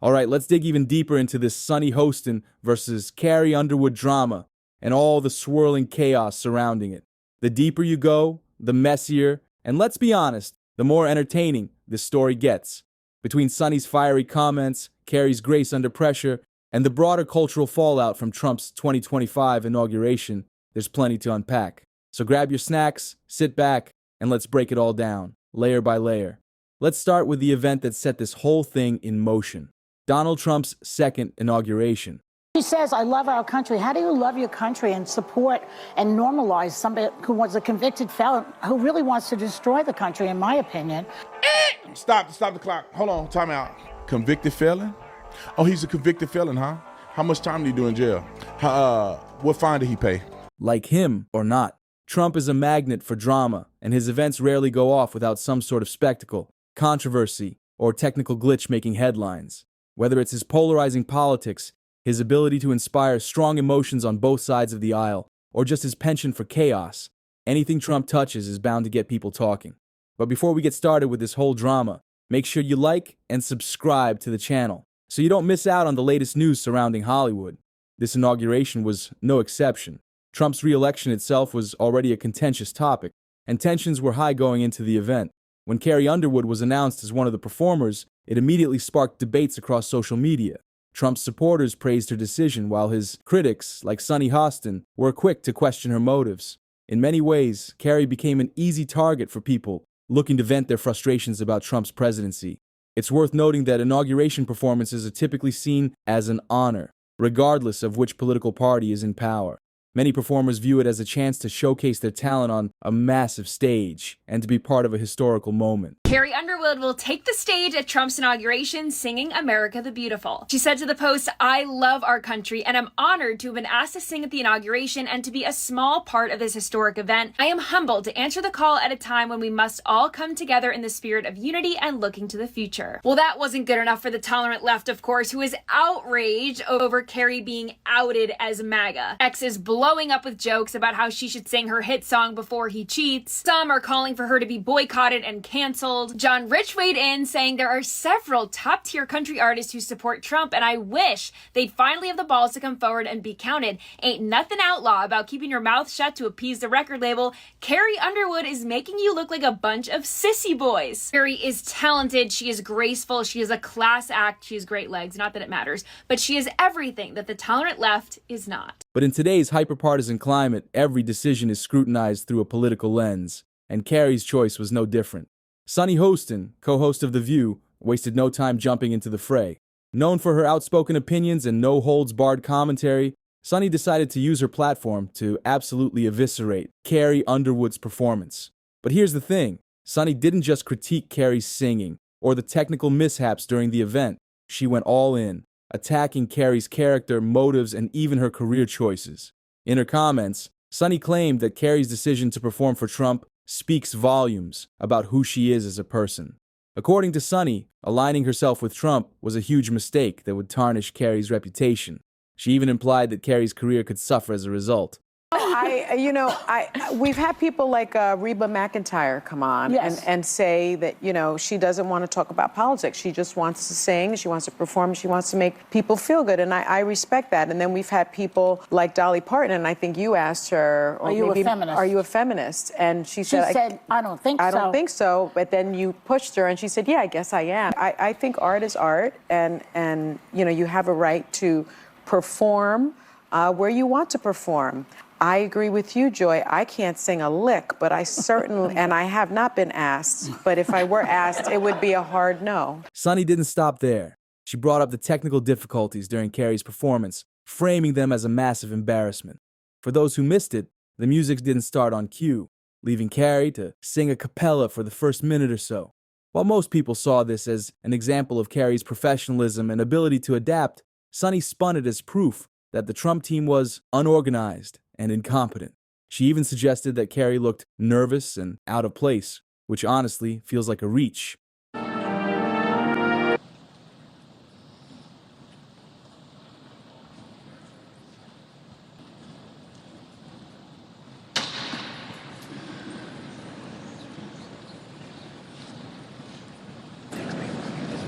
All right, let's dig even deeper into this Sunny Hostin versus Carrie Underwood drama and all the swirling chaos surrounding it. The deeper you go, the messier, and let's be honest, the more entertaining this story gets. Between Sunny's fiery comments, Carrie's grace under pressure, and the broader cultural fallout from Trump's 2025 inauguration, there's plenty to unpack. So grab your snacks, sit back, and let's break it all down, layer by layer. Let's start with the event that set this whole thing in motion. Donald Trump's second inauguration. He says, I love our country. How do you love your country and support and normalize somebody who was a convicted felon who really wants to destroy the country, in my opinion? Stop the clock. Hold on, time out. Convicted felon? Oh, he's a convicted felon, huh? How much time did he do in jail? What fine did he pay? Like him or not, Trump is a magnet for drama, and his events rarely go off without some sort of spectacle, controversy, or technical glitch making headlines. Whether it's his polarizing politics, his ability to inspire strong emotions on both sides of the aisle, or just his penchant for chaos, anything Trump touches is bound to get people talking. But before we get started with this whole drama, make sure you like and subscribe to the channel so you don't miss out on the latest news surrounding Hollywood. This inauguration was no exception. Trump's re-election itself was already a contentious topic, and tensions were high going into the event. When Carrie Underwood was announced as one of the performers, it immediately sparked debates across social media. Trump's supporters praised her decision, while his critics, like Sunny Hostin, were quick to question her motives. In many ways, Carrie became an easy target for people looking to vent their frustrations about Trump's presidency. It's worth noting that inauguration performances are typically seen as an honor, regardless of which political party is in power. Many performers view it as a chance to showcase their talent on a massive stage and to be part of a historical moment. Carrie Underwood will take the stage at Trump's inauguration singing America the Beautiful. She said to the Post, I love our country and I'm honored to have been asked to sing at the inauguration and to be a small part of this historic event. I am humbled to answer the call at a time when we must all come together in the spirit of unity and looking to the future. Well, that wasn't good enough for the tolerant left, of course, who is outraged over Carrie being outed as MAGA. X is blowing up with jokes about how she should sing her hit song Before He Cheats. Some are calling for her to be boycotted and canceled. John Rich weighed in, saying there are several top-tier country artists who support Trump, and I wish they'd finally have the balls to come forward and be counted. Ain't nothing outlaw about keeping your mouth shut to appease the record label. Carrie Underwood is making you look like a bunch of sissy boys. Carrie is talented, she is graceful, she is a class act, she has great legs, not that it matters, but she is everything that the tolerant left is not. But in today's hyper-partisan climate, every decision is scrutinized through a political lens, and Carrie's choice was no different. Sunny Hostin, co-host of The View, wasted no time jumping into the fray. Known for her outspoken opinions and no-holds-barred commentary, Sunny decided to use her platform to absolutely eviscerate Carrie Underwood's performance. But here's the thing, Sunny didn't just critique Carrie's singing or the technical mishaps during the event. She went all in, attacking Carrie's character, motives, and even her career choices. In her comments, Sunny claimed that Carrie's decision to perform for Trump speaks volumes about who she is as a person. According to Sunny, aligning herself with Trump was a huge mistake that would tarnish Carrie's reputation. She even implied that Carrie's career could suffer as a result. We've had people like Reba McEntire come on and say that, she doesn't want to talk about politics. She just wants to sing, she wants to perform, she wants to make people feel good. And I respect that. And then we've had people like Dolly Parton, and I think you asked her, Are you a feminist? Are you a feminist? And she said, I don't think so. I don't think so. But then you pushed her and she said, yeah, I guess I am. I think art is art, and you have a right to perform where you want to perform. I agree with you, Joy. I can't sing a lick, but I certainly, and I have not been asked, but if I were asked, it would be a hard no. Sunny didn't stop there. She brought up the technical difficulties during Carrie's performance, framing them as a massive embarrassment. For those who missed it, the music didn't start on cue, leaving Carrie to sing a cappella for the first minute or so. While most people saw this as an example of Carrie's professionalism and ability to adapt, Sunny spun it as proof that the Trump team was unorganized and incompetent. She even suggested that Carrie looked nervous and out of place, which honestly feels like a reach.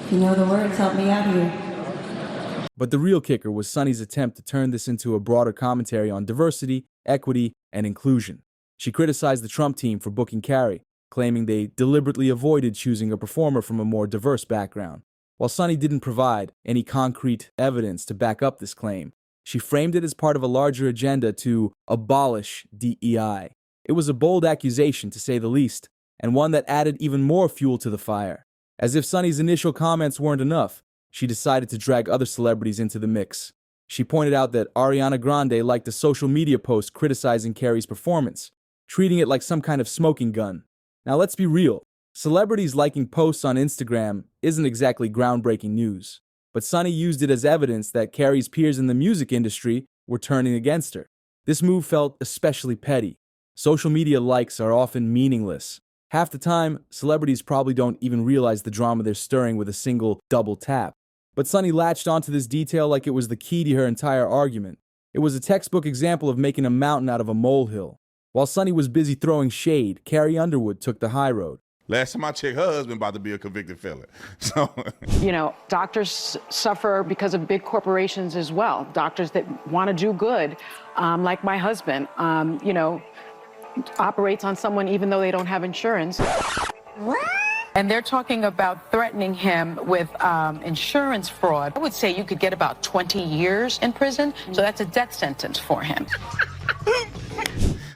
If you know the words, help me out here. But the real kicker was Sunny's attempt to turn this into a broader commentary on diversity, equity, and inclusion. She criticized the Trump team for booking Carrie, claiming they deliberately avoided choosing a performer from a more diverse background. While Sunny didn't provide any concrete evidence to back up this claim, she framed it as part of a larger agenda to abolish DEI. It was a bold accusation, to say the least, and one that added even more fuel to the fire. As if Sunny's initial comments weren't enough, she decided to drag other celebrities into the mix. She pointed out that Ariana Grande liked a social media post criticizing Carrie's performance, treating it like some kind of smoking gun. Now let's be real, celebrities liking posts on Instagram isn't exactly groundbreaking news, but Sunny used it as evidence that Carrie's peers in the music industry were turning against her. This move felt especially petty. Social media likes are often meaningless. Half the time, celebrities probably don't even realize the drama they're stirring with a single double tap. But Sunny latched onto this detail like it was the key to her entire argument. It was a textbook example of making a mountain out of a molehill. While Sunny was busy throwing shade, Carrie Underwood took the high road. Last time I checked, her husband about to be a convicted felon. So, Doctors suffer because of big corporations as well. Doctors that want to do good, like my husband, operates on someone even though they don't have insurance. What? And they're talking about threatening him with insurance fraud. I would say you could get about 20 years in prison, so that's a death sentence for him.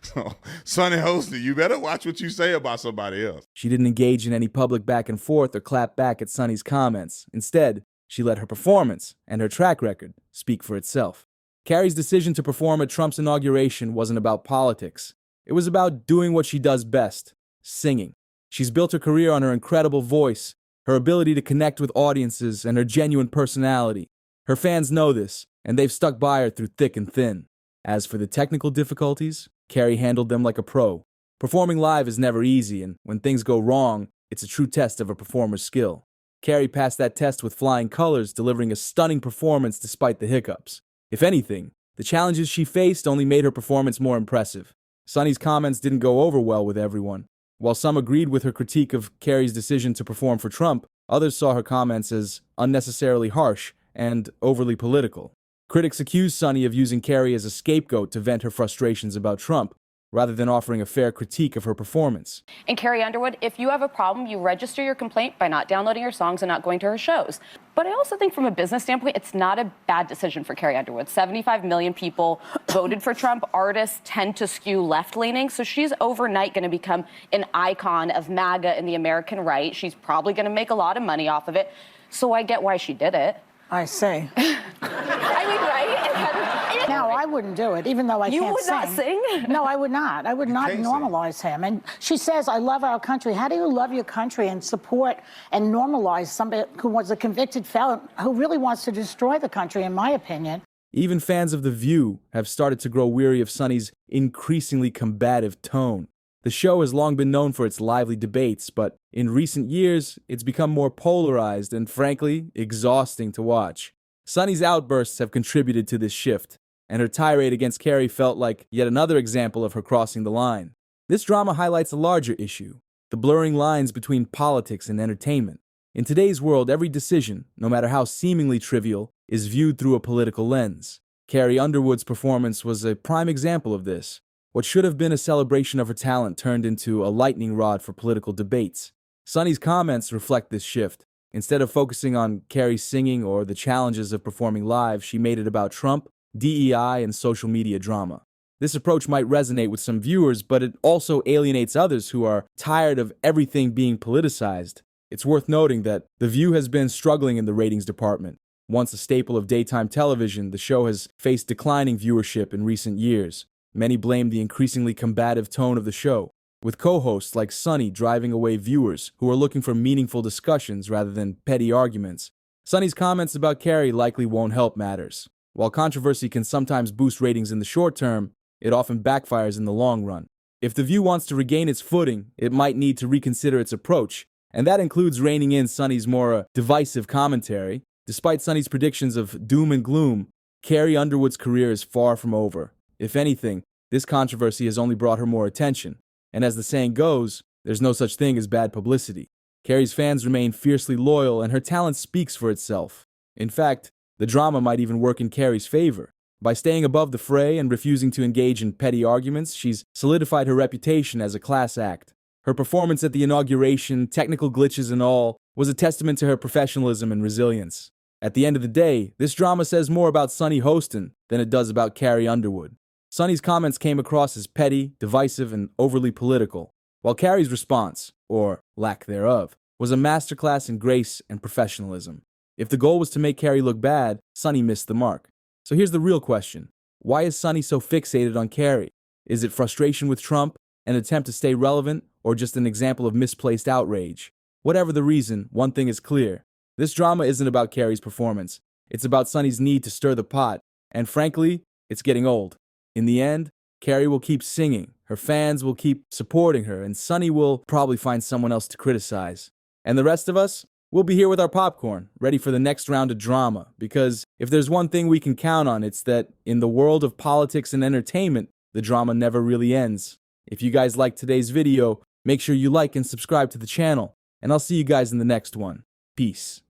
so Sunny Hostin, you better watch what you say about somebody else. She didn't engage in any public back and forth or clap back at Sunny's comments. Instead, she let her performance and her track record speak for itself. Carrie's decision to perform at Trump's inauguration wasn't about politics. It was about doing what she does best, singing. She's built her career on her incredible voice, her ability to connect with audiences, and her genuine personality. Her fans know this, and they've stuck by her through thick and thin. As for the technical difficulties, Carrie handled them like a pro. Performing live is never easy, and when things go wrong, it's a true test of a performer's skill. Carrie passed that test with flying colors, delivering a stunning performance despite the hiccups. If anything, the challenges she faced only made her performance more impressive. Sunny's comments didn't go over well with everyone. While some agreed with her critique of Carrie's decision to perform for Trump, others saw her comments as unnecessarily harsh and overly political. Critics accused Sunny of using Carrie as a scapegoat to vent her frustrations about Trump, rather than offering a fair critique of her performance. And Carrie Underwood, if you have a problem, you register your complaint by not downloading her songs and not going to her shows. But I also think from a business standpoint, it's not a bad decision for Carrie Underwood. 75 million people voted for Trump. Artists tend to skew left-leaning, so she's overnight going to become an icon of MAGA and the American right. She's probably going to make a lot of money off of it. So I get why she did it. I see. I mean, right? No, I wouldn't do it, even though I You can't would not sing? No, I would not. I would not can't normalize him. And she says, I love our country. How do you love your country and support and normalize somebody who was a convicted felon who really wants to destroy the country, in my opinion? Even fans of The View have started to grow weary of Sunny's increasingly combative tone. The show has long been known for its lively debates, but in recent years, it's become more polarized and, frankly, exhausting to watch. Sunny's outbursts have contributed to this shift, and her tirade against Carrie felt like yet another example of her crossing the line. This drama highlights a larger issue, the blurring lines between politics and entertainment. In today's world, every decision, no matter how seemingly trivial, is viewed through a political lens. Carrie Underwood's performance was a prime example of this. What should have been a celebration of her talent turned into a lightning rod for political debates. Sunny's comments reflect this shift. Instead of focusing on Carrie's singing or the challenges of performing live, she made it about Trump, DEI, and social media drama. This approach might resonate with some viewers, but it also alienates others who are tired of everything being politicized. It's worth noting that The View has been struggling in the ratings department. Once a staple of daytime television, the show has faced declining viewership in recent years. Many blame the increasingly combative tone of the show, with co-hosts like Sunny driving away viewers who are looking for meaningful discussions rather than petty arguments. Sunny's comments about Carrie likely won't help matters. While controversy can sometimes boost ratings in the short term, it often backfires in the long run. If The View wants to regain its footing, it might need to reconsider its approach, and that includes reining in Sunny's more divisive commentary. Despite Sunny's predictions of doom and gloom, Carrie Underwood's career is far from over. If anything, this controversy has only brought her more attention. And as the saying goes, there's no such thing as bad publicity. Carrie's fans remain fiercely loyal, and her talent speaks for itself. In fact, The drama might even work in Carrie's favor. By staying above the fray and refusing to engage in petty arguments, she's solidified her reputation as a class act. Her performance at the inauguration, technical glitches and all, was a testament to her professionalism and resilience. At the end of the day, this drama says more about Sunny Hostin than it does about Carrie Underwood. Sunny's comments came across as petty, divisive, and overly political, while Carrie's response, or lack thereof, was a masterclass in grace and professionalism. If the goal was to make Carrie look bad, Sunny missed the mark. So here's the real question. Why is Sunny so fixated on Carrie? Is it frustration with Trump, an attempt to stay relevant, or just an example of misplaced outrage? Whatever the reason, one thing is clear. This drama isn't about Carrie's performance. It's about Sunny's need to stir the pot, and frankly, it's getting old. In the end, Carrie will keep singing, her fans will keep supporting her, and Sunny will probably find someone else to criticize. And the rest of us, we'll be here with our popcorn, ready for the next round of drama, because if there's one thing we can count on, it's that in the world of politics and entertainment, the drama never really ends. If you guys liked today's video, make sure you like and subscribe to the channel, and I'll see you guys in the next one. Peace.